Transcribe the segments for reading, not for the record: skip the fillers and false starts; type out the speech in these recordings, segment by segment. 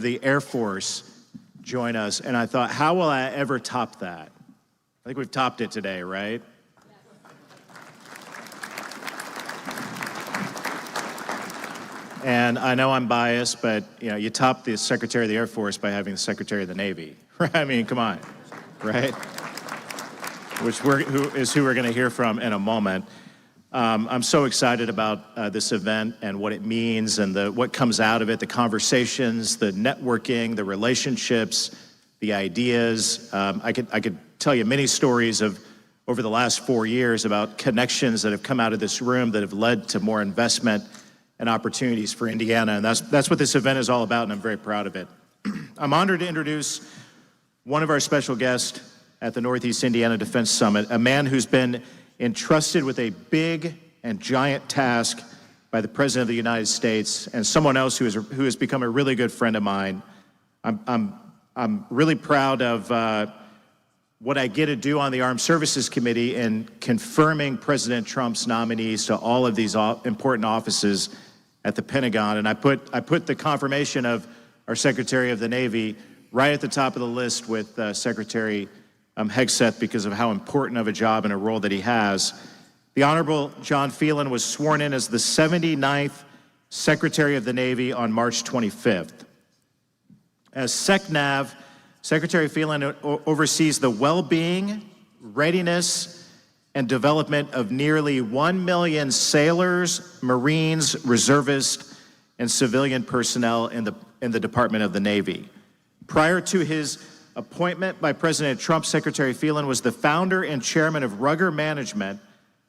the Air Force join us. And I thought, how will I ever top that? I think we've topped it today, right? And I know I'm biased, but you top the Secretary of the Air Force by having the Secretary of the Navy. I mean, come on, right? Who we're going to hear from in a moment. I'm so excited about this event and what it means and what comes out of it, the conversations, the networking, the relationships, the ideas. I could tell you many stories of over the last 4 years about connections that have come out of this room that have led to more investment and opportunities for Indiana, and that's what this event is all about, and I'm very proud of it. I'm honored to introduce one of our special guests at the Northeast Indiana Defense Summit, a man who's been entrusted with a big and giant task by the President of the United States, and someone else who has become a really good friend of mine. I'm really proud of what I get to do on the Armed Services Committee in confirming President Trump's nominees to all of these important offices at the Pentagon. And I put the confirmation of our Secretary of the Navy right at the top of the list with Secretary Hegseth because of how important of a job and a role that he has. The Honorable John Phelan was sworn in as the 79th Secretary of the Navy on March 25th. As SecNav, Secretary Phelan oversees the well-being, readiness, and development of nearly 1 million sailors, Marines, reservists, and civilian personnel in the Department of the Navy. Prior to his appointment by President Trump, Secretary Phelan was the founder and chairman of Rugger Management,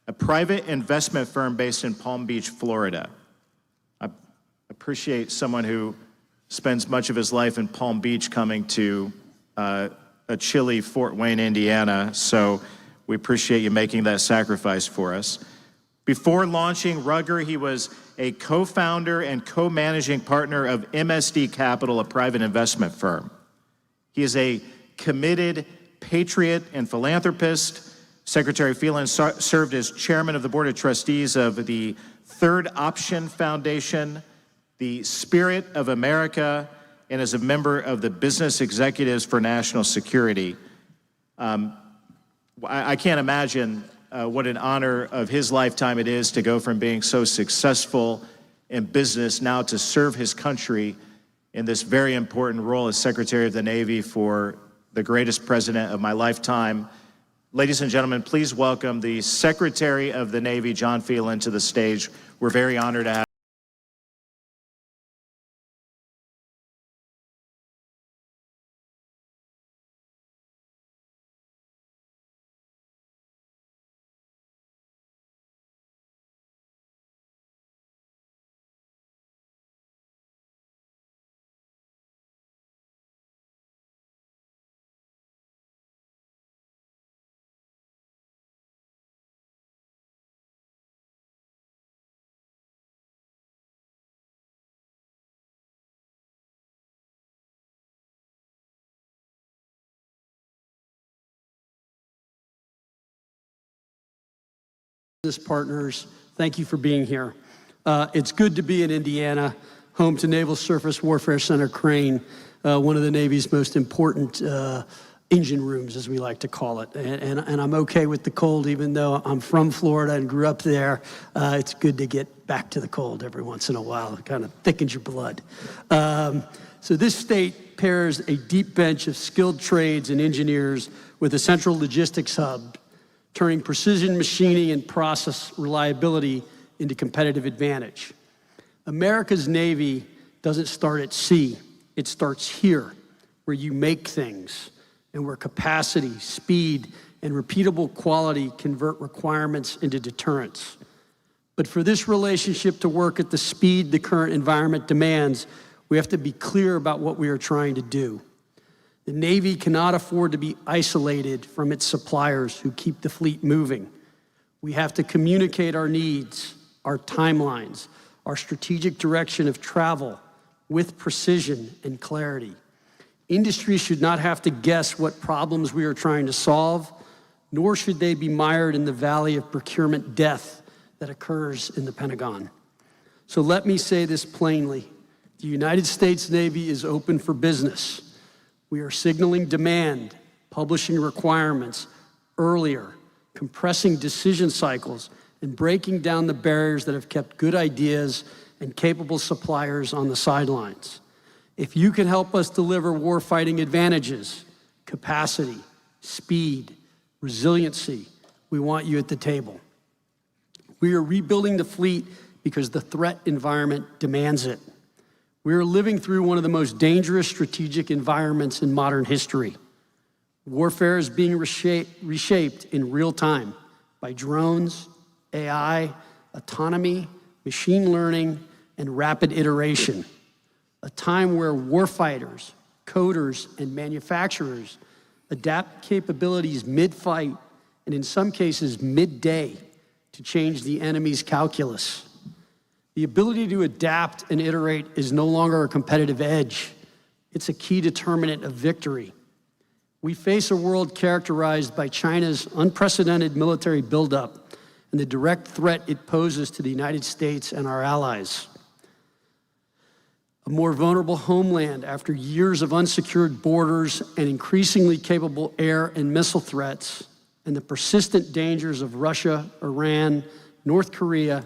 a private investment firm based in Palm Beach, Florida. I appreciate someone who spends much of his life in Palm Beach coming to a chilly Fort Wayne, Indiana, so we appreciate you making that sacrifice for us. Before launching Rugger, he was a co-founder and co-managing partner of MSD Capital, a private investment firm. He is a committed patriot and philanthropist. Secretary Phelan served as chairman of the board of trustees of the Third Option Foundation, the Spirit of America, and as a member of the Business Executives for National Security. I can't imagine what an honor of his lifetime it is to go from being so successful in business now to serve his country in this very important role as Secretary of the Navy for the greatest president of my lifetime. Ladies and gentlemen, please welcome the Secretary of the Navy, John Phelan, to the stage. We're very honored to have partners, thank you for being here. It's good to be in Indiana, home to Naval Surface Warfare Center Crane, one of the Navy's most important engine rooms, as we like to call it. And I'm okay with the cold, even though I'm from Florida and grew up there. It's good to get back to the cold every once in a while. It kind of thickens your blood. So this state pairs a deep bench of skilled trades and engineers with a central logistics hub, turning precision machining and process reliability into competitive advantage. America's Navy doesn't start at sea. It starts here, where you make things and where capacity, speed, and repeatable quality convert requirements into deterrence. But for this relationship to work at the speed the current environment demands, we have to be clear about what we are trying to do. The Navy cannot afford to be isolated from its suppliers who keep the fleet moving. We have to communicate our needs, our timelines, our strategic direction of travel with precision and clarity. Industry should not have to guess what problems we are trying to solve, nor should they be mired in the valley of procurement death that occurs in the Pentagon. So let me say this plainly. The United States Navy is open for business. We are signaling demand, publishing requirements earlier, compressing decision cycles, and breaking down the barriers that have kept good ideas and capable suppliers on the sidelines. If you can help us deliver warfighting advantages, capacity, speed, resiliency, we want you at the table. We are rebuilding the fleet because the threat environment demands it. We are living through one of the most dangerous strategic environments in modern history. Warfare is being reshaped in real time by drones, AI, autonomy, machine learning, and rapid iteration. A time where warfighters, coders, and manufacturers adapt capabilities mid-fight and in some cases mid-day to change the enemy's calculus. The ability to adapt and iterate is no longer a competitive edge. It's a key determinant of victory. We face a world characterized by China's unprecedented military buildup and the direct threat it poses to the United States and our allies. A more vulnerable homeland after years of unsecured borders and increasingly capable air and missile threats, and the persistent dangers of Russia, Iran, North Korea,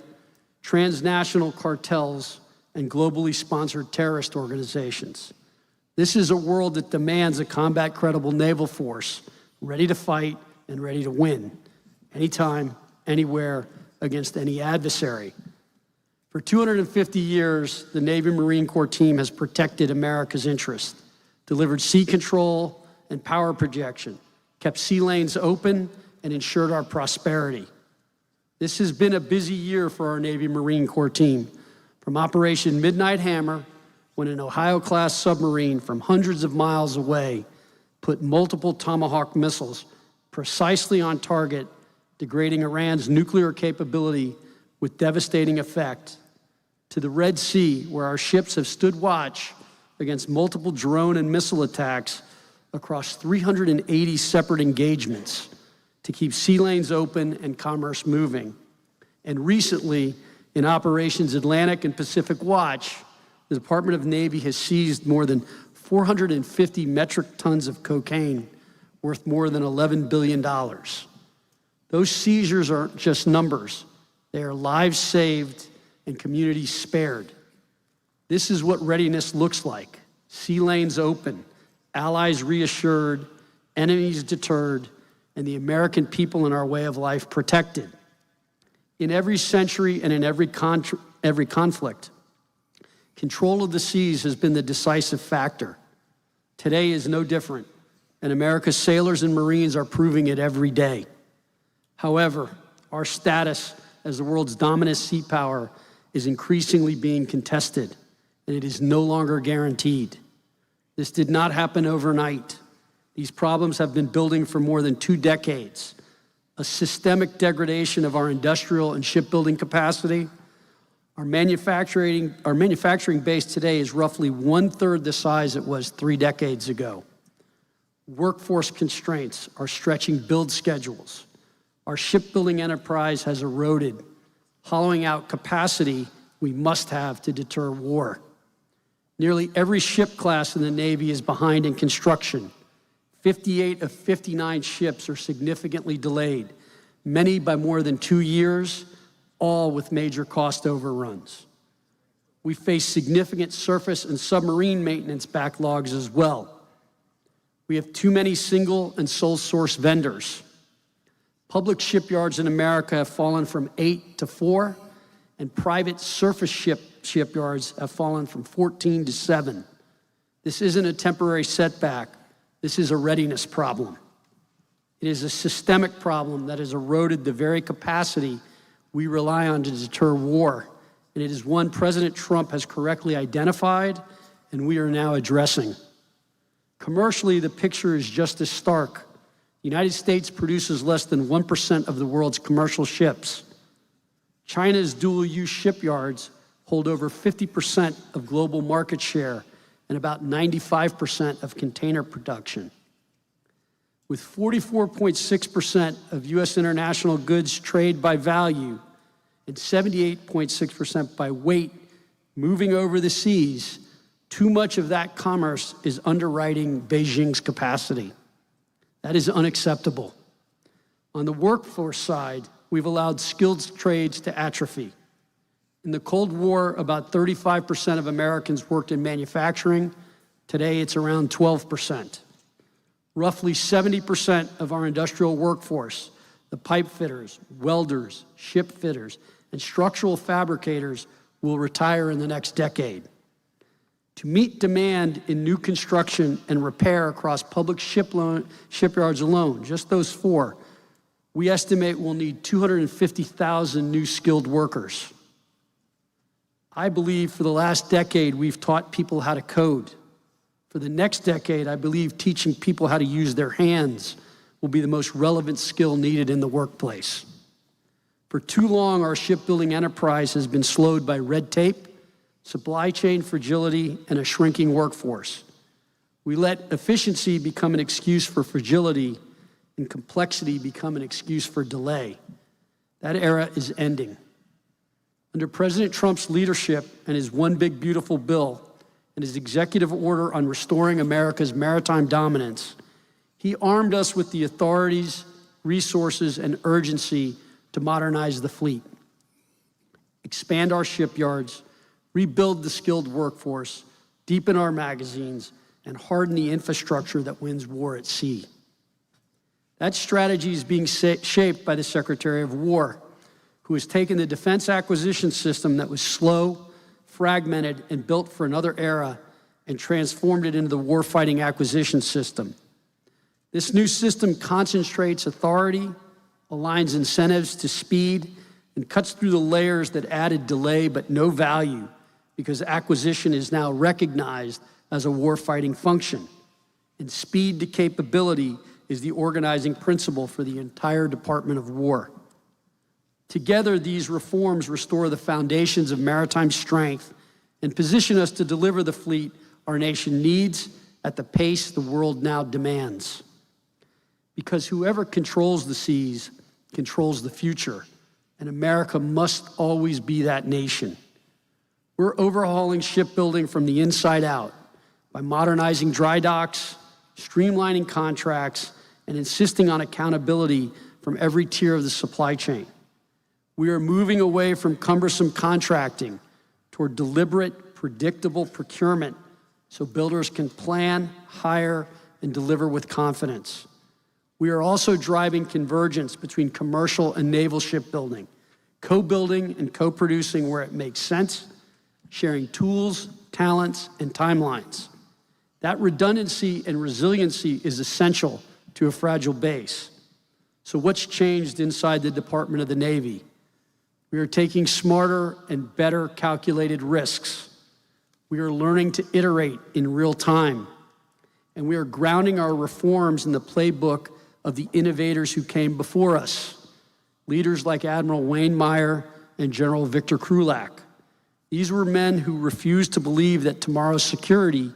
transnational cartels, and globally sponsored terrorist organizations. This is a world that demands a combat-credible naval force, ready to fight and ready to win, anytime, anywhere, against any adversary. For 250 years, the Navy Marine Corps team has protected America's interest, delivered sea control and power projection, kept sea lanes open, and ensured our prosperity. This has been a busy year for our Navy Marine Corps team, from Operation Midnight Hammer, when an Ohio-class submarine from hundreds of miles away put multiple Tomahawk missiles precisely on target, degrading Iran's nuclear capability with devastating effect, to the Red Sea, where our ships have stood watch against multiple drone and missile attacks across 380 separate engagements to keep sea lanes open and commerce moving. And recently, in Operations Atlantic and Pacific Watch, the Department of Navy has seized more than 450 metric tons of cocaine worth more than $11 billion. Those seizures aren't just numbers. They are lives saved and communities spared. This is what readiness looks like. Sea lanes open, allies reassured, enemies deterred, and the American people and our way of life protected. In every century and in every conflict, control of the seas has been the decisive factor. Today is no different, and America's sailors and Marines are proving it every day. However, our status as the world's dominant sea power is increasingly being contested, and it is no longer guaranteed. This did not happen overnight. These problems have been building for more than 2 decades. A systemic degradation of our industrial and shipbuilding capacity. Our manufacturing base today is roughly 1/3 the size it was 3 decades ago. Workforce constraints are stretching build schedules. Our shipbuilding enterprise has eroded, hollowing out capacity we must have to deter war. Nearly every ship class in the Navy is behind in construction. 58 of 59 ships are significantly delayed, many by more than 2 years, all with major cost overruns. We face significant surface and submarine maintenance backlogs as well. We have too many single and sole source vendors. Public shipyards in America have fallen from 8 to 4, and private surface shipyards have fallen from 14 to 7. This isn't a temporary setback. This is a readiness problem. It is a systemic problem that has eroded the very capacity we rely on to deter war, and it is one President Trump has correctly identified and we are now addressing. Commercially, the picture is just as stark. The United States produces less than 1% of the world's commercial ships. China's dual-use shipyards hold over 50% of global market share and about 95% of container production. With 44.6% of U.S. international goods trade by value and 78.6% by weight Moving over the seas, too much of that commerce is underwriting Beijing's capacity. That is unacceptable. On the workforce side, we've allowed skilled trades to atrophy. In the Cold War, about 35% of Americans worked in manufacturing. Today, it's around 12%. Roughly 70% of our industrial workforce, the pipe fitters, welders, ship fitters, and structural fabricators will retire in the next decade. To meet demand in new construction and repair across public shipyards alone, just those four, we estimate we'll need 250,000 new skilled workers. I believe for the last decade, we've taught people how to code. For the next decade, I believe teaching people how to use their hands will be the most relevant skill needed in the workplace. For too long, our shipbuilding enterprise has been slowed by red tape, supply chain fragility, and a shrinking workforce. We let efficiency become an excuse for fragility and complexity become an excuse for delay. That era is ending. Under President Trump's leadership and his One Big Beautiful Bill and his executive order on restoring America's maritime dominance, he armed us with the authorities, resources, and urgency to modernize the fleet, expand our shipyards, rebuild the skilled workforce, deepen our magazines, and harden the infrastructure that wins war at sea. That strategy is being shaped by the Secretary of War, who has taken the defense acquisition system that was slow, fragmented, and built for another era and transformed it into the warfighting acquisition system. This new system concentrates authority, aligns incentives to speed, and cuts through the layers that added delay but no value because acquisition is now recognized as a warfighting function. And speed to capability is the organizing principle for the entire Department of War. Together, these reforms restore the foundations of maritime strength and position us to deliver the fleet our nation needs at the pace the world now demands. Because whoever controls the seas controls the future, and America must always be that nation. We're overhauling shipbuilding from the inside out by modernizing dry docks, streamlining contracts, and insisting on accountability from every tier of the supply chain. We are moving away from cumbersome contracting toward deliberate, predictable procurement so builders can plan, hire, and deliver with confidence. We are also driving convergence between commercial and naval shipbuilding, co-building and co-producing where it makes sense, sharing tools, talents, and timelines. That redundancy and resiliency is essential to a fragile base. So what's changed inside the Department of the Navy? We are taking smarter and better calculated risks. We are learning to iterate in real time. And we are grounding our reforms in the playbook of the innovators who came before us, leaders like Admiral Wayne Meyer and General Victor Krulak. These were men who refused to believe that tomorrow's security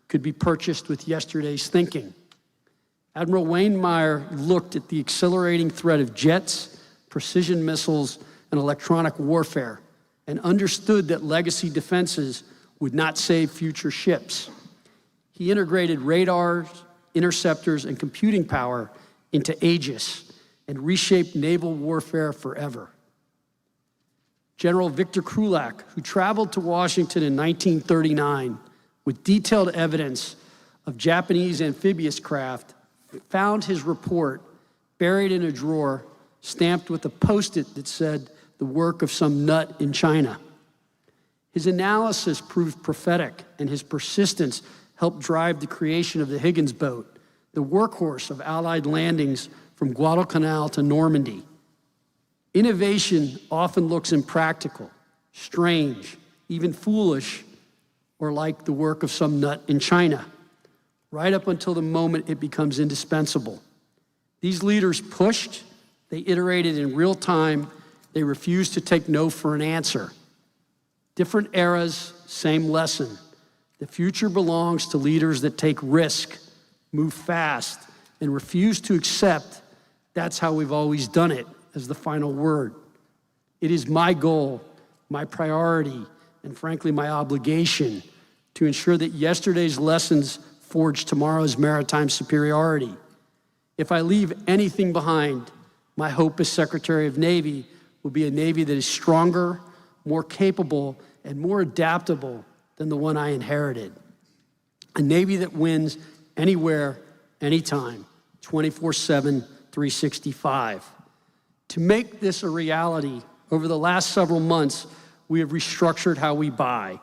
could be purchased with yesterday's thinking. Admiral Wayne Meyer looked at the accelerating threat of jets, precision missiles, and electronic warfare, and understood that legacy defenses would not save future ships. He integrated radars, interceptors, and computing power into Aegis and reshaped naval warfare forever. General Victor Krulak, who traveled to Washington in 1939 with detailed evidence of Japanese amphibious craft, found his report buried in a drawer, stamped with a Post-it that said, "The work of some nut in China." His analysis proved prophetic, and his persistence helped drive the creation of the Higgins boat, the workhorse of Allied landings from Guadalcanal to Normandy. Innovation often looks impractical, strange, even foolish, or like the work of some nut in China, right up until the moment it becomes indispensable. These leaders pushed, they iterated in real time, they refused to take no for an answer. Different eras, same lesson. The future belongs to leaders that take risk, move fast, and refuse to accept that's how we've always done it as the final word. It is my goal, my priority, and frankly, my obligation to ensure that yesterday's lessons forge tomorrow's maritime superiority. If I leave anything behind, my hope as Secretary of Navy will be a Navy that is stronger, more capable, and more adaptable than the one I inherited. A Navy that wins anywhere, anytime, 24/7, 365. To make this a reality, over the last several months, we have restructured how we buy,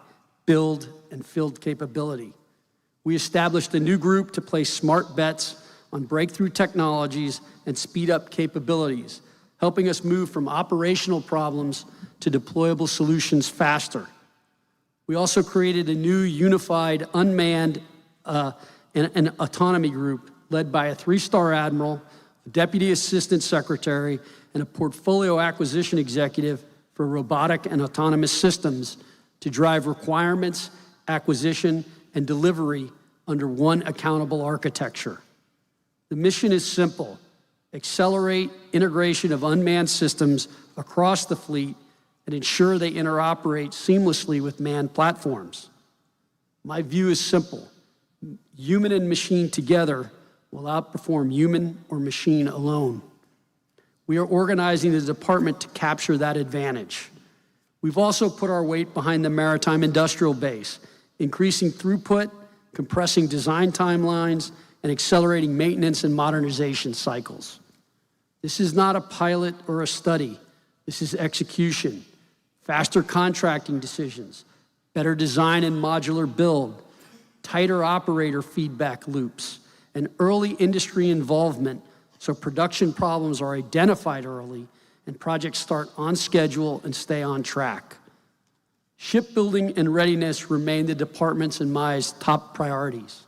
build, and field capability. We established a new group to place smart bets on breakthrough technologies and speed up capabilities, helping us move from operational problems to deployable solutions faster. We also created a new unified unmanned and autonomy group led by a 3-star admiral, a deputy assistant secretary, and a portfolio acquisition executive for robotic and autonomous systems to drive requirements, acquisition, and delivery under one accountable architecture. The mission is simple: accelerate integration of unmanned systems across the fleet and ensure they interoperate seamlessly with manned platforms. My view is simple: human and machine together will outperform human or machine alone. We are organizing the department to capture that advantage. We've also put our weight behind the maritime industrial base, increasing throughput, compressing design timelines, and accelerating maintenance and modernization cycles. This is not a pilot or a study. This is execution. Faster contracting decisions, better design and modular build, tighter operator feedback loops, and early industry involvement so production problems are identified early and projects start on schedule and stay on track. Shipbuilding and readiness remain the department's and my top priorities.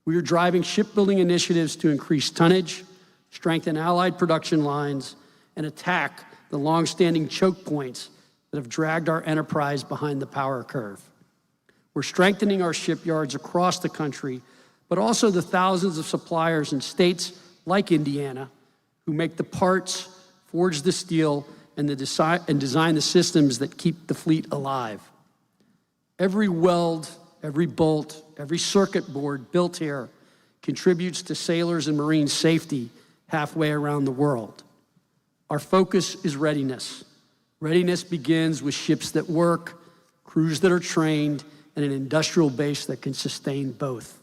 We are driving shipbuilding initiatives to increase tonnage, strengthen allied production lines, and attack the long-standing choke points that have dragged our enterprise behind the power curve. We're strengthening our shipyards across the country, but also the thousands of suppliers in states like Indiana who make the parts, forge the steel, and design the systems that keep the fleet alive. Every weld, every bolt, every circuit board built here contributes to sailors and Marine safety halfway around the world. Our focus is readiness. Readiness begins with ships that work, crews that are trained, and an industrial base that can sustain both.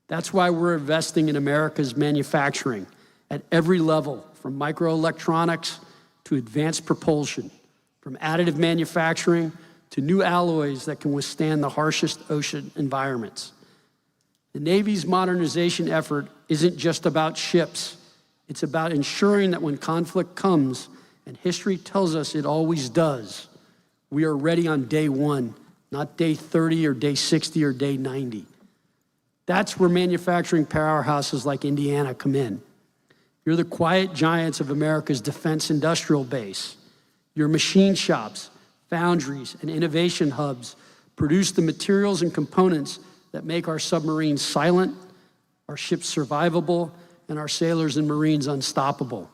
That's why we're investing in America's manufacturing at every level, from microelectronics to advanced propulsion, from additive manufacturing to new alloys that can withstand the harshest ocean environments. The Navy's modernization effort isn't just about ships. It's about ensuring that when conflict comes, and history tells us it always does, we are ready on day one, not day 30 or day 60 or day 90. That's where manufacturing powerhouses like Indiana come in. You're the quiet giants of America's defense industrial base. Your machine shops, foundries, and innovation hubs produce the materials and components that make our submarines silent, our ships survivable, and our sailors and Marines unstoppable.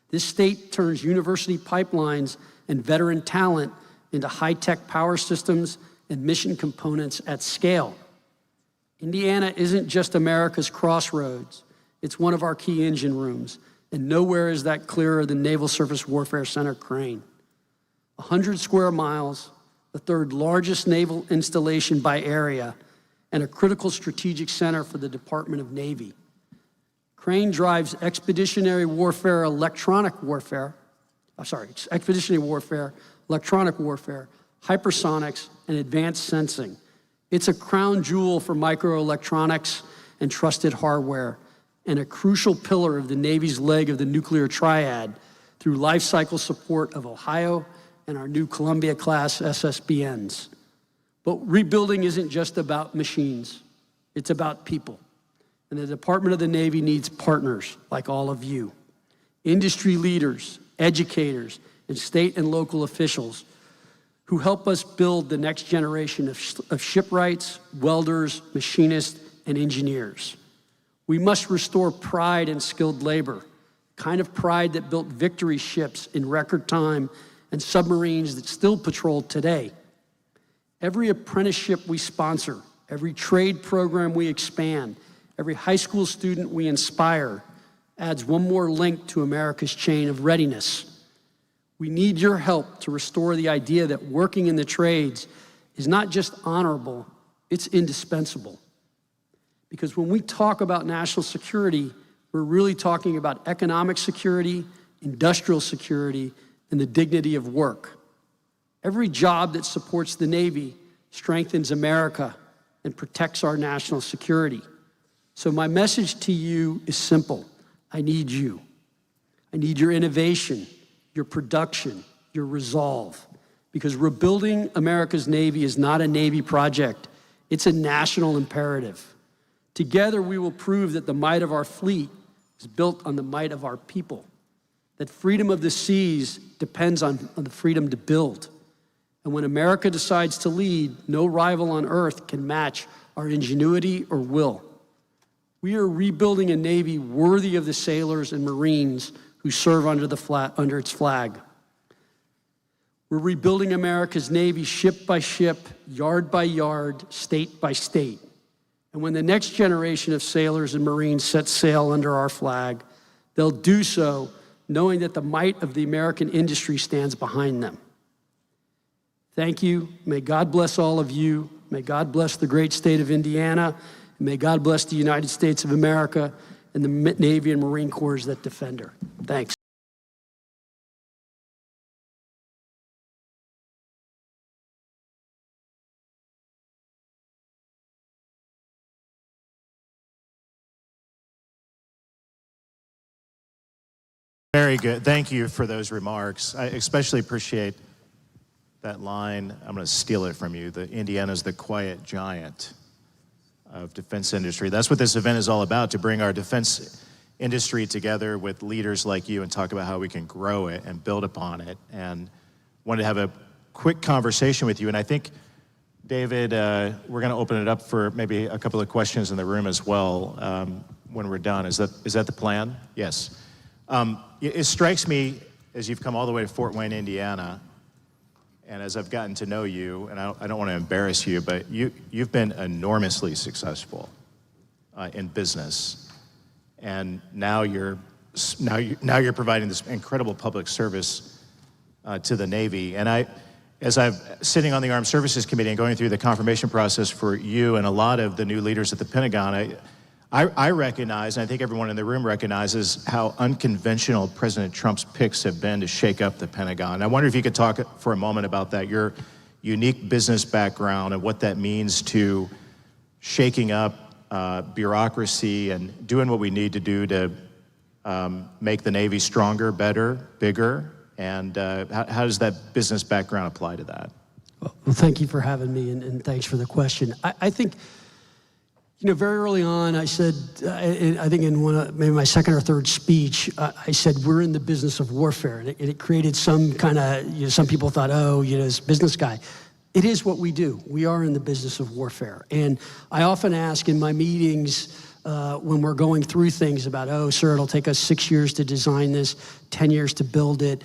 This state turns university pipelines and veteran talent into high-tech power systems and mission components at scale. Indiana isn't just America's crossroads. It's one of our key engine rooms, and nowhere is that clearer than Naval Surface Warfare Center Crane. 100 square miles, the third largest naval installation by area, and a critical strategic center for the Department of Navy. Crane drives expeditionary warfare, electronic warfare, hypersonics, and advanced sensing. It's a crown jewel for microelectronics and trusted hardware, and a crucial pillar of the Navy's leg of the nuclear triad through life cycle support of Ohio and our new Columbia-class SSBNs. But rebuilding isn't just about machines. It's about people. And the Department of the Navy needs partners like all of you, industry leaders, educators, and state and local officials who help us build the next generation of shipwrights, welders, machinists, and engineers. We must restore pride in skilled labor, kind of pride that built victory ships in record time and submarines that still patrol today. Every apprenticeship we sponsor, every trade program we expand, every high school student we inspire adds one more link to America's chain of readiness. We need your help to restore the idea that working in the trades is not just honorable, it's indispensable. Because when we talk about national security, we're really talking about economic security, industrial security, and the dignity of work. Every job that supports the Navy strengthens America and protects our national security. So my message to you is simple. I need you. I need your innovation, your production, your resolve. Because rebuilding America's Navy is not a Navy project. It's a national imperative. Together, we will prove that the might of our fleet is built on the might of our people, that freedom of the seas depends on the freedom to build. And when America decides to lead, no rival on earth can match our ingenuity or will. We are rebuilding a Navy worthy of the sailors and Marines who serve under its flag. We're rebuilding America's Navy ship by ship, yard by yard, state by state. And when the next generation of sailors and Marines set sail under our flag, they'll do so knowing that the might of the American industry stands behind them. Thank you. May God bless all of you. May God bless the great state of Indiana. And may God bless the United States of America and the Navy and Marine Corps that defend her. Thanks. Very good. Thank you for those remarks. I especially appreciate that line. I'm going to steal it from you. Indiana's the quiet giant of defense industry. That's what this event is all about, to bring our defense industry together with leaders like you and talk about how we can grow it and build upon it. And wanted to have a quick conversation with you. And I think, David, we're going to open it up for maybe a couple of questions in the room as well when we're done. Is that the plan? Yes. It strikes me, as you've come all the way to Fort Wayne, Indiana, and as I've gotten to know you, and I don't want to embarrass you, but you've been enormously successful in business, and now you're providing this incredible public service to the Navy. And as I'm sitting on the Armed Services Committee and going through the confirmation process for you and a lot of the new leaders at the Pentagon, I recognize, and I think everyone in the room recognizes, how unconventional President Trump's picks have been to shake up the Pentagon. I wonder if you could talk for a moment about that, your unique business background and what that means to shaking up bureaucracy and doing what we need to do to make the Navy stronger, better, bigger, and how does that business background apply to that? Well, thank you for having me, and thanks for the question. I think, very early on, I said, I think in maybe my second or third speech, I said, we're in the business of warfare. And it created some kind of, some people thought, this business guy. It is what we do. We are in the business of warfare. And I often ask in my meetings when we're going through things about, sir, it'll take us 6 years to design this, 10 years to build it.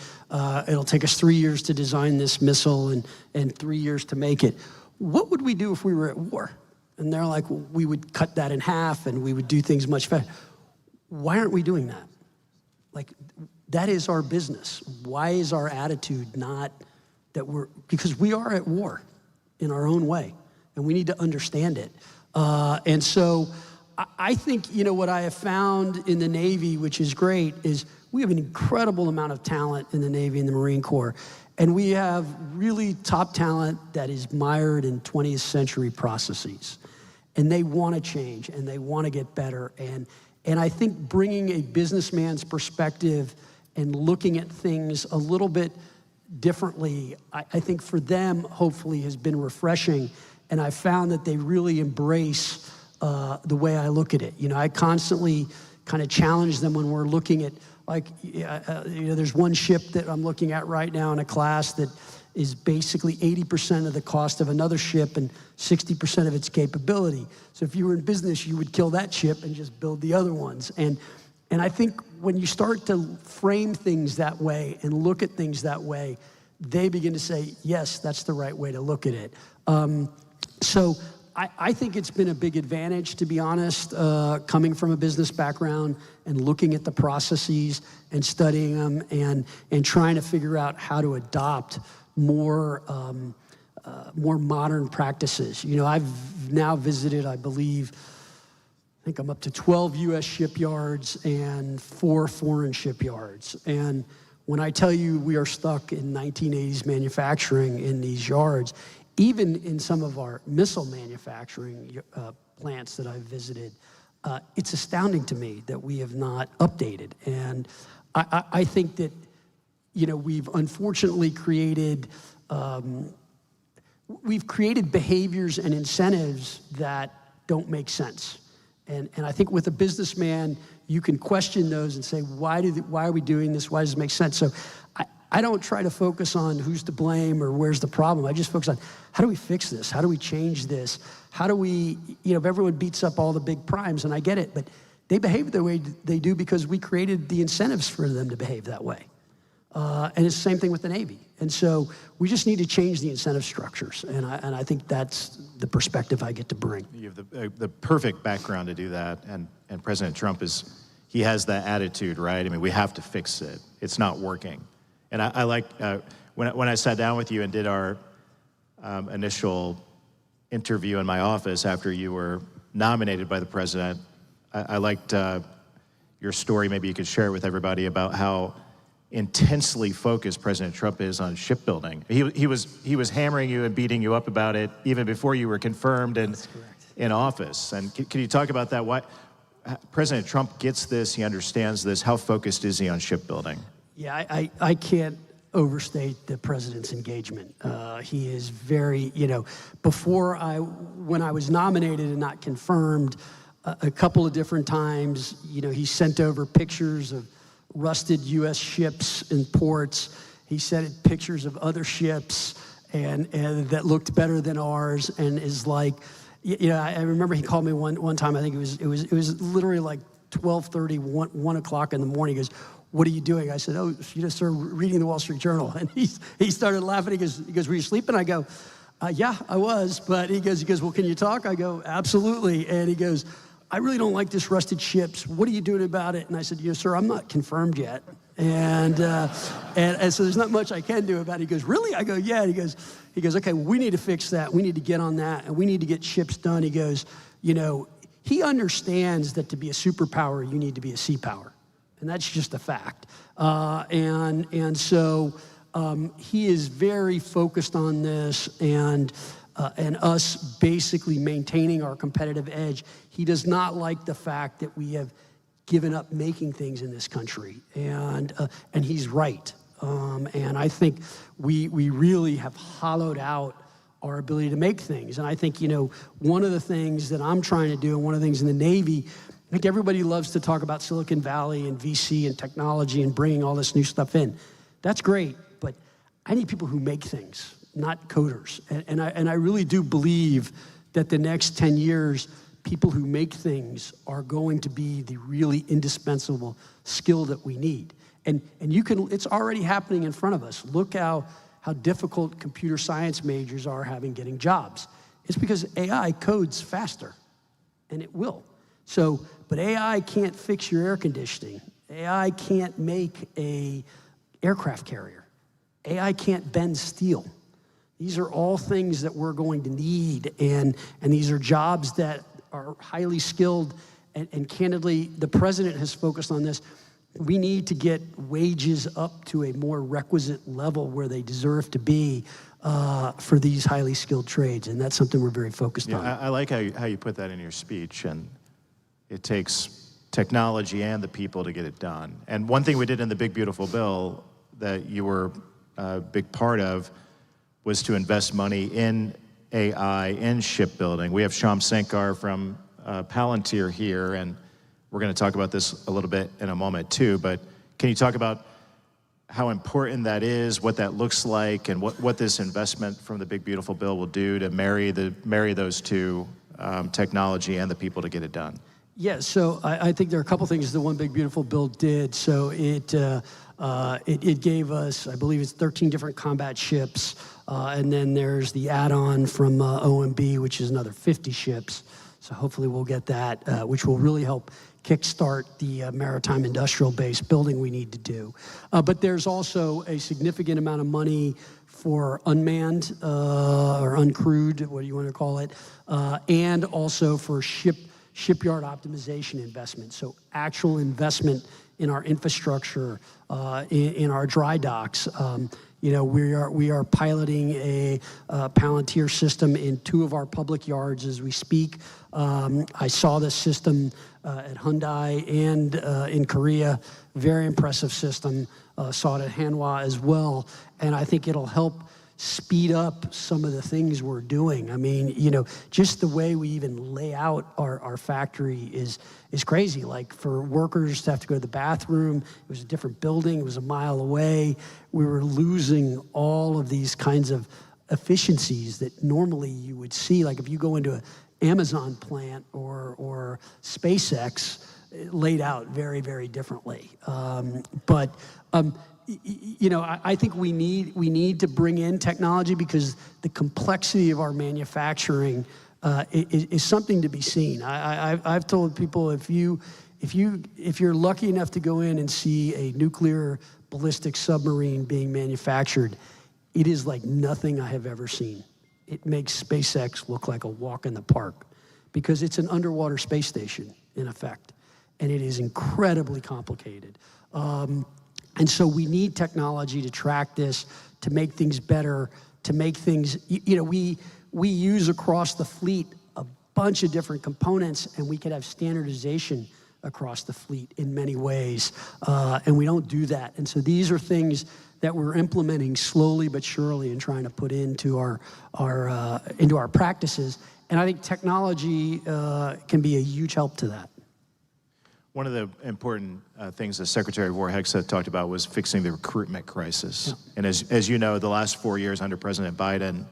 It'll take us 3 years to design this missile and 3 years to make it. What would we do if we were at war? And they're like, well, we would cut that in half and we would do things much faster. Why aren't we doing that? Like, that is our business. Why is our attitude not that because we are at war in our own way and we need to understand it. And so I think, what I have found in the Navy, which is great, is we have an incredible amount of talent in the Navy and the Marine Corps. And we have really top talent that is mired in 20th century processes. And they want to change and they want to get better. And I think bringing a businessman's perspective and looking at things a little bit differently, I think for them, hopefully, has been refreshing. And I found that they really embrace the way I look at it. I constantly kind of challenge them when we're looking at, there's one ship that I'm looking at right now in a class that is basically 80% of the cost of another ship and 60% of its capability. So if you were in business, you would kill that ship and just build the other ones. And I think when you start to frame things that way and look at things that way, they begin to say, yes, that's the right way to look at it. So I think it's been a big advantage, to be honest, coming from a business background and looking at the processes and studying them and trying to figure out how to adopt more modern practices. You know, I've now visited, I think I'm up to 12 U.S. shipyards and 4 foreign shipyards. And when I tell you we are stuck in 1980s manufacturing in these yards, even in some of our missile manufacturing plants that I've visited, it's astounding to me that we have not updated. And I think that, you know, we've unfortunately created behaviors and incentives that don't make sense. And I think with a businessman, you can question those and say, why are we doing this? Why does it make sense? So I don't try to focus on who's to blame or where's the problem. I just focus on how do we fix this? How do we change this? How do we, you know, if everyone beats up all the big primes, and I get it, but they behave the way they do because we created the incentives for them to behave that way. And it's the same thing with the Navy. And so we just need to change the incentive structures. And I think that's the perspective I get to bring. You have the perfect background to do that. And President Trump he has that attitude, right? I mean, we have to fix it. It's not working. And I like, when I sat down with you and did our initial interview in my office after you were nominated by the president, I liked your story. Maybe you could share it with everybody about how intensely focused President Trump is on shipbuilding. He was hammering you and beating you up about it even before you were confirmed in office. And can you talk about that? Why President Trump gets this, he understands this. How focused is he on shipbuilding? Yeah, I can't overstate the president's engagement. He is very, you know, when I was nominated and not confirmed, a couple of different times, you know, he sent over pictures of rusted U.S. ships in ports. He sent pictures of other ships and that looked better than ours, and is like, you know, I remember he called me one time. I think it was literally like 12:30, 1 o'clock in the morning. He goes, "What are you doing?" I said, "Oh, you know, sir, reading the Wall Street Journal." And he started laughing. He goes, "Were you sleeping?" I go, "Yeah, I was." But he goes, "Well, can you talk?" I go, "Absolutely." And he goes, "I really don't like this rusted ships. What are you doing about it?" And I said, "You know, sir, I'm not confirmed yet." And so there's not much I can do about it. He goes, "Really?" I go, "Yeah." And he goes, "Okay, well, we need to fix that. We need to get on that, and we need to get ships done." He goes, you know, he understands that to be a superpower, you need to be a sea power. And that's just a fact. And so he is very focused on this and us basically maintaining our competitive edge. He does not like the fact that we have given up making things in this country, and he's right. And I think we really have hollowed out our ability to make things. And I think, you know, one of the things that I'm trying to do, and one of the things in the Navy, I think everybody loves to talk about Silicon Valley and VC and technology and bringing all this new stuff in. That's great, but I need people who make things, not coders. And I really do believe that the next 10 years, people who make things are going to be the really indispensable skill that we need. And it's already happening in front of us. Look how difficult computer science majors are getting jobs. It's because AI codes faster, and it will. So, but AI can't fix your air conditioning. AI can't make a aircraft carrier. AI can't bend steel. These are all things that we're going to need, and these are jobs that are highly skilled, and candidly, the president has focused on this. We need to get wages up to a more requisite level where they deserve to be for these highly skilled trades, and that's something we're very focused on. I like how you put that in your speech, and it takes technology and the people to get it done. And one thing we did in the Big Beautiful Bill that you were a big part of was to invest money in AI, in shipbuilding. We have Shyam Sankar from Palantir here, and we're going to talk about this a little bit in a moment too, but can you talk about how important that is, what that looks like, and what this investment from the Big Beautiful Bill will do to marry those two, technology and the people to get it done? Yeah, so I think there are a couple things the One Big Beautiful Bill did. So it It gave us, I believe it's 13 different combat ships, and then there's the add-on from OMB, which is another 50 ships. So hopefully we'll get that, which will really help kickstart the maritime industrial base building we need to do. But there's also a significant amount of money for unmanned or uncrewed, what do you want to call it, and also for shipyard optimization investment. So actual investment in our infrastructure, in our dry docks. You know, we are piloting a Palantir system in 2 of our public yards as we speak. I saw this system at Hyundai and in Korea. Very impressive system. Saw it at Hanwha as well. And I think it'll help speed up some of the things we're doing. I mean, you know, just the way we even lay out our factory is crazy. Like for workers to have to go to the bathroom, it was a different building, it was a mile away. We were losing all of these kinds of efficiencies that normally you would see. Like if you go into an Amazon plant or SpaceX, laid out very, very differently. You know, I think we need to bring in technology because the complexity of our manufacturing is something to be seen. I've told people if you're lucky enough to go in and see a nuclear ballistic submarine being manufactured, it is like nothing I have ever seen. It makes SpaceX look like a walk in the park because it's an underwater space station in effect, and it is incredibly complicated. And so we need technology to track this, to make things better, to make things, you know, we use across the fleet a bunch of different components, and we could have standardization across the fleet in many ways, and we don't do that. And so these are things that we're implementing slowly but surely and trying to put into our practices. And I think technology can be a huge help to that. One of the important things that Secretary of War Hegseth talked about was fixing the recruitment crisis. Yeah. And as you know, the last 4 years under President Biden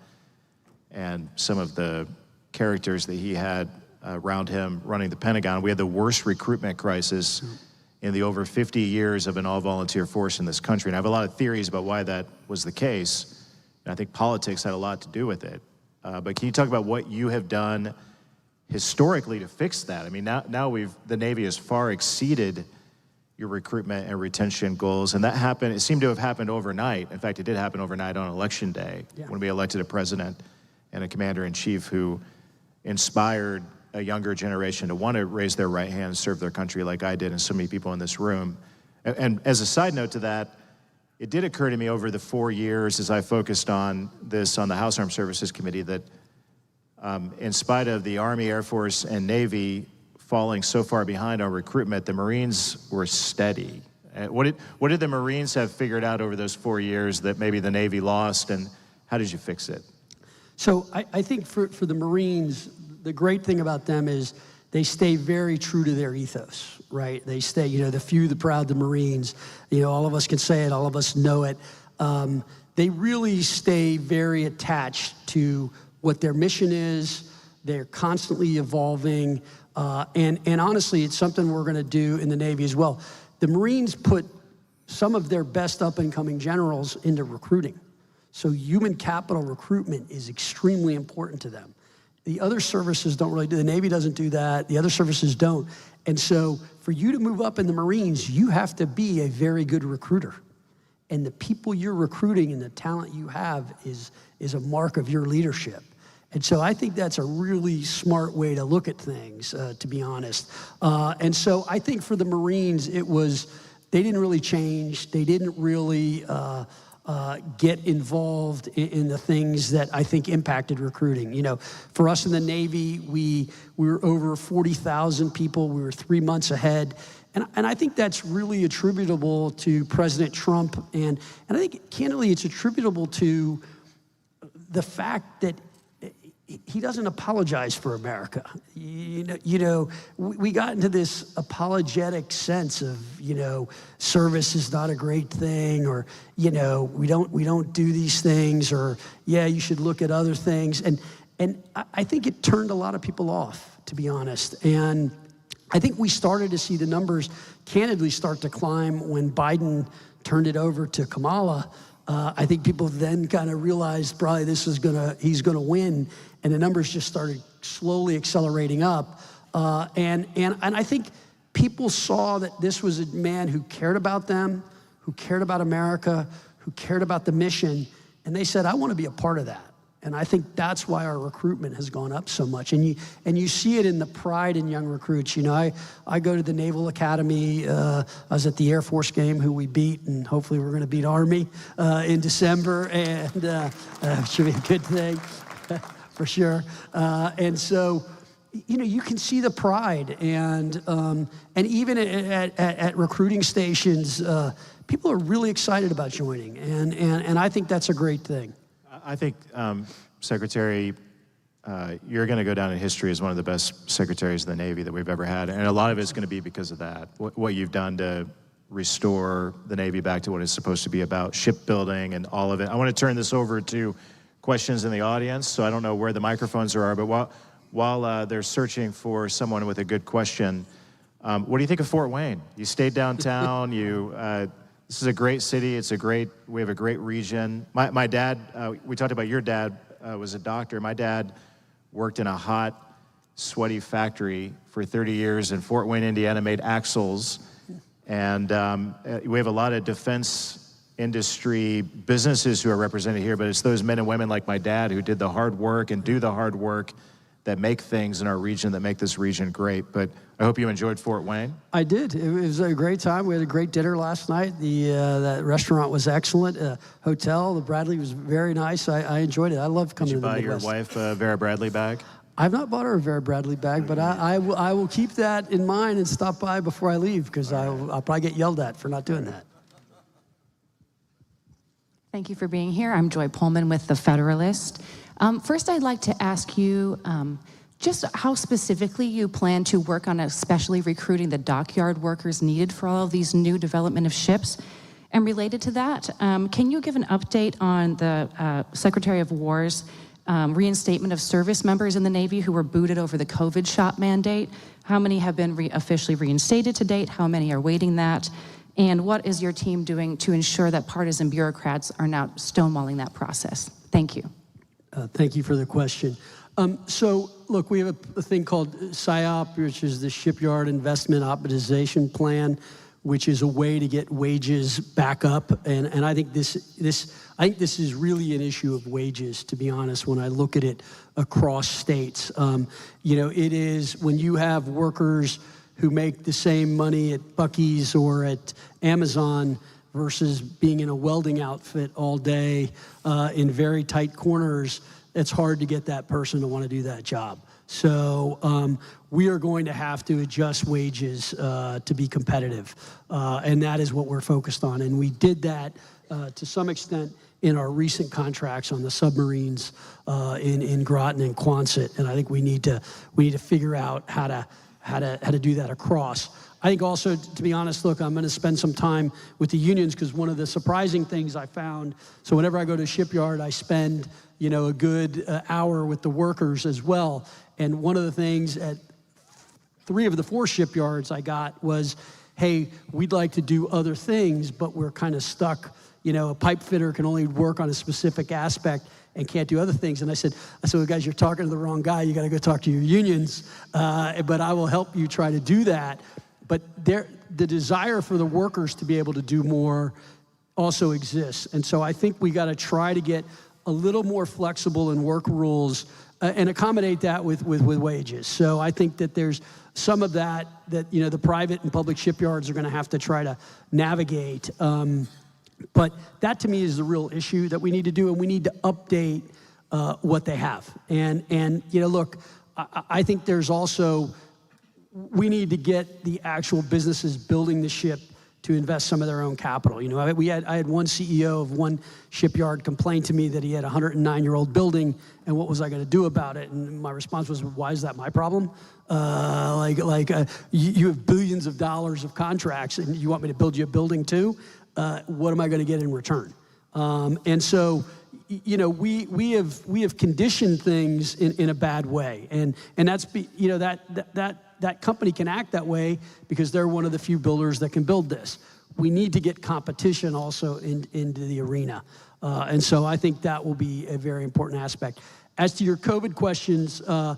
and some of the characters that he had around him running the Pentagon, we had the worst recruitment crisis in the over 50 years of an all-volunteer force in this country. And I have a lot of theories about why that was the case. And I think politics had a lot to do with it. But can you talk about what you have done historically to fix that? I mean, now the Navy has far exceeded your recruitment and retention goals, and that happened, it seemed to have happened overnight. In fact, it did happen overnight on Election Day, when we elected a president and a commander-in-chief who inspired a younger generation to want to raise their right hand and serve their country like I did and so many people in this room. And as a side note to that, it did occur to me over the 4 years as I focused on this on the House Armed Services Committee that in spite of the Army, Air Force, and Navy falling so far behind on recruitment, the Marines were steady. What did the Marines have figured out over those 4 years that maybe the Navy lost, and how did you fix it? So I think for the Marines, the great thing about them is they stay very true to their ethos, right? They stay, you know, the few, the proud, the Marines. You know, all of us can say it, all of us know it. They really stay very attached to what their mission is. They're constantly evolving. And honestly, it's something we're gonna do in the Navy as well. The Marines put some of their best up-and-coming generals into recruiting. So human capital recruitment is extremely important to them. The other services don't really do, the Navy doesn't do that, the other services don't. And so for you to move up in the Marines, you have to be a very good recruiter. And the people you're recruiting and the talent you have is a mark of your leadership. And so I think that's a really smart way to look at things, to be honest. And so I think for the Marines, they didn't really change. They didn't really get involved in the things that I think impacted recruiting. You know, for us in the Navy, we were over 40,000 people. We were 3 months ahead. And I think that's really attributable to President Trump. And I think, candidly, it's attributable to the fact that he doesn't apologize for America. You know, we got into this apologetic sense of, you know, service is not a great thing, or, you know, we don't do these things, or, yeah, you should look at other things. And I think it turned a lot of people off, to be honest. And I think we started to see the numbers candidly start to climb when Biden turned it over to Kamala, I think people then kind of realized probably he's gonna win, and the numbers just started slowly accelerating up. And I think people saw that this was a man who cared about them, who cared about America, who cared about the mission, and they said, I want to be a part of that. And I think that's why our recruitment has gone up so much. And you see it in the pride in young recruits. You know, I go to the Naval Academy. I was at the Air Force game, who we beat, and hopefully we're going to beat Army in December, and it should be a good thing for sure. And so, you know, you can see the pride, and even at recruiting stations, people are really excited about joining, and I think that's a great thing. I think, Secretary, you're going to go down in history as one of the best secretaries of the Navy that we've ever had, and a lot of it's going to be because of that, what you've done to restore the Navy back to what it's supposed to be about, shipbuilding and all of it. I want to turn this over to questions in the audience, so I don't know where the microphones are, but while they're searching for someone with a good question, what do you think of Fort Wayne? You stayed downtown, this is a great city. We have a great region. My dad, we talked about your dad, was a doctor. My dad worked in a hot, sweaty factory for 30 years in Fort Wayne, Indiana, made axles. And we have a lot of defense industry businesses who are represented here, but it's those men and women like my dad who did the hard work and do the hard work that make things in our region, that make this region great. But I hope you enjoyed Fort Wayne. I did. It was a great time. We had a great dinner last night. That restaurant was excellent. Hotel, the Bradley was very nice. I enjoyed it. I love coming to the Midwest. Did you buy your wife a Vera Bradley bag? I've not bought her a Vera Bradley bag, but I will keep that in mind and stop by before I leave, because I'll probably get yelled at for not doing that. Thank you for being here. I'm Joy Pullman with The Federalist. First, I'd like to ask you just how specifically you plan to work on especially recruiting the dockyard workers needed for all of these new development of ships. And related to that, can you give an update on the Secretary of War's reinstatement of service members in the Navy who were booted over the COVID shot mandate? How many have been officially reinstated to date? How many are waiting that? And what is your team doing to ensure that partisan bureaucrats are not stonewalling that process? Thank you. Thank you for the question. So, look, we have a thing called SIOP, which is the Shipyard Investment Optimization Plan, which is a way to get wages back up. And I think this is really an issue of wages, to be honest, when I look at it across states. You know, it is when you have workers who make the same money at Buc-ee's or at Amazon versus being in a welding outfit all day in very tight corners, it's hard to get that person to want to do that job. So we are going to have to adjust wages to be competitive. And that is what we're focused on. And we did that to some extent in our recent contracts on the submarines in Groton and Quonset. And I think we need to figure out how to do that across. I think also, to be honest, look, I'm going to spend some time with the unions, because one of the surprising things I found, so whenever I go to a shipyard, I spend, you know, a good hour with the workers as well. And one of the things at 3 of the 4 shipyards I got was, hey, we'd like to do other things, but we're kind of stuck. You know, a pipe fitter can only work on a specific aspect and can't do other things. And I said, well, guys, you're talking to the wrong guy. You got to go talk to your unions, but I will help you try to do that. But the desire for the workers to be able to do more also exists. And so I think we got to try to get a little more flexible in work rules and accommodate that with wages. So I think that there's some of that, you know, the private and public shipyards are going to have to try to navigate. But that, to me, is the real issue that we need to do, and we need to update what they have. And you know, look, I think there's also, we need to get the actual businesses building the ship to invest some of their own capital. You know, I had one CEO of one shipyard complain to me that he had a 109-year-old building, and what was I going to do about it? And my response was, why is that my problem? You have billions of dollars of contracts, and you want me to build you a building too? What am I going to get in return? And so, you know, we have conditioned things in a bad way, and that's, you know, that company can act that way because they're one of the few builders that can build this. we need to get competition also into the arena. And so I think that will be a very important aspect. As to your COVID questions, I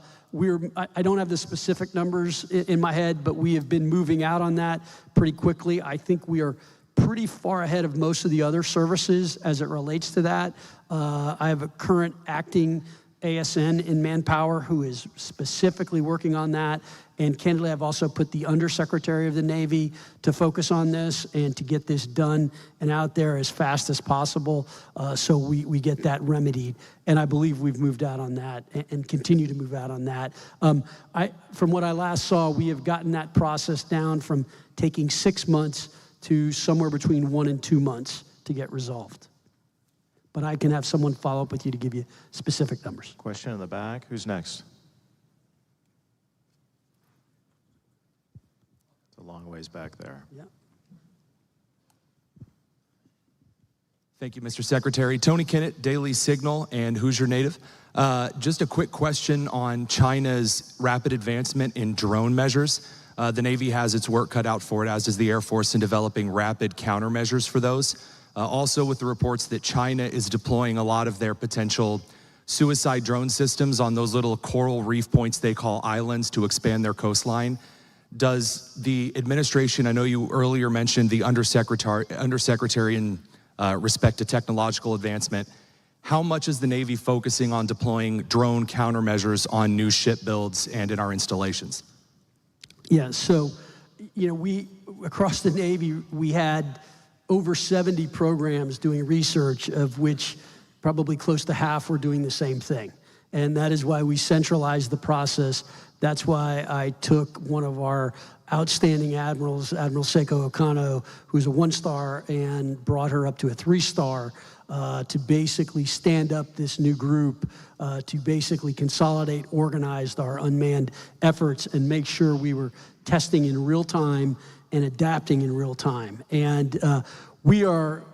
don't have the specific numbers in my head, but we have been moving out on that pretty quickly. I think we are pretty far ahead of most of the other services as it relates to that. I have a current acting ASN in Manpower who is specifically working on that. And candidly, I've also put the Undersecretary of the Navy to focus on this and to get this done and out there as fast as possible so we get that remedied. And I believe we've moved out on that and continue to move out on that. From what I last saw, we have gotten that process down from taking 6 months to somewhere between 1 and 2 months to get resolved. But I can have someone follow up with you to give you specific numbers. Question in the back. Who's next? It's a long ways back there. Yeah. Thank you, Mr. Secretary. Tony Kennett, Daily Signal and Hoosier Native. Just a quick question on China's rapid advancement in drone measures. The Navy has its work cut out for it, as does the Air Force, in developing rapid countermeasures for those. Also with the reports that China is deploying a lot of their potential suicide drone systems on those little coral reef points they call islands to expand their coastline. Does the administration, I know you earlier mentioned the undersecretary in respect to technological advancement, how much is the Navy focusing on deploying drone countermeasures on new ship builds and in our installations? Yeah, so, we, across the Navy, we had over 70 programs doing research, of which probably close to half were doing the same thing. And that is why we centralized the process. That's why I took one of our outstanding admirals, Admiral Seiko Okano, who's a 1-star, and brought her up to a 3-star to basically stand up this new group, to basically consolidate, organize our unmanned efforts and make sure we were testing in real time and adapting in real time. And we are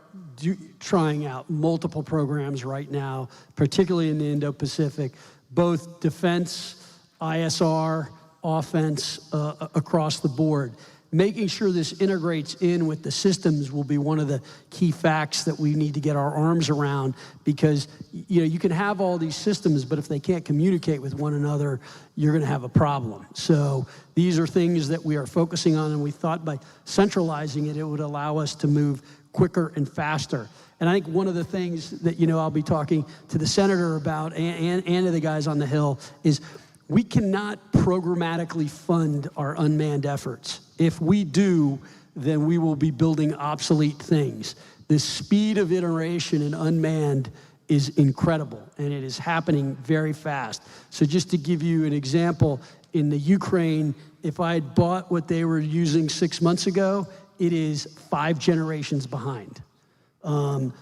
trying out multiple programs right now, particularly in the Indo-Pacific, both defense, ISR, offense, across the board. Making sure this integrates in with the systems will be one of the key facts that we need to get our arms around, because you can have all these systems, but if they can't communicate with one another, you're going to have a problem. So these are things that we are focusing on, and we thought by centralizing it, it would allow us to move quicker and faster. And I think one of the things that I'll be talking to the senator about and to the guys on the Hill is we cannot programmatically fund our unmanned efforts. If we do, then we will be building obsolete things. The speed of iteration in unmanned is incredible, and it is happening very fast. So just to give you an example, in the Ukraine, if I had bought what they were using 6 months ago, it is 5 generations behind.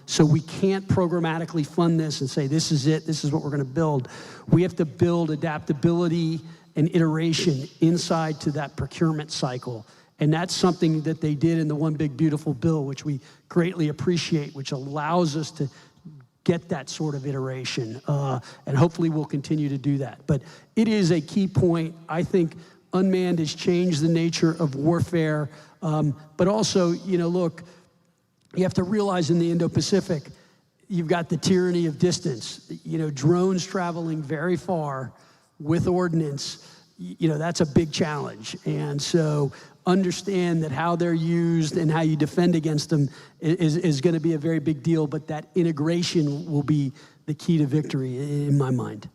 So we can't programmatically fund this and say, this is it, this is what we're gonna build. We have to build adaptability and iteration inside to that procurement cycle. And that's something that they did in the One Big Beautiful Bill, which we greatly appreciate, which allows us to get that sort of iteration. And hopefully we'll continue to do that. But it is a key point. I think unmanned has changed the nature of warfare. But also, look, you have to realize in the Indo-Pacific, you've got the tyranny of distance. Drones traveling very far with ordnance, that's a big challenge. And so understand that how they're used and how you defend against them is going to be a very big deal, but that integration will be the key to victory in my mind.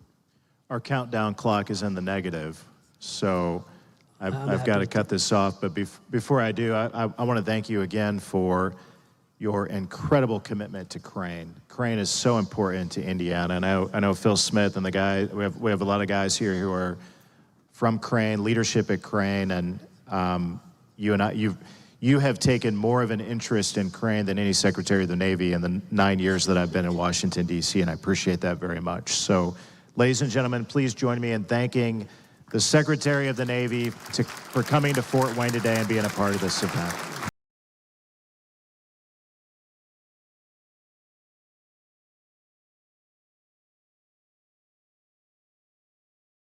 Our countdown clock is in the negative, so I've got to cut this off. But before I do, I want to thank you again for your incredible commitment to Crane. Crane is so important to Indiana. And I know Phil Smith and the guy, we have a lot of guys here who are from Crane, leadership at Crane, and you have taken more of an interest in Crane than any Secretary of the Navy in the 9 years that I've been in Washington, D.C., and I appreciate that very much. So, ladies and gentlemen, please join me in thanking the Secretary of the Navy for coming to Fort Wayne today and being a part of this event.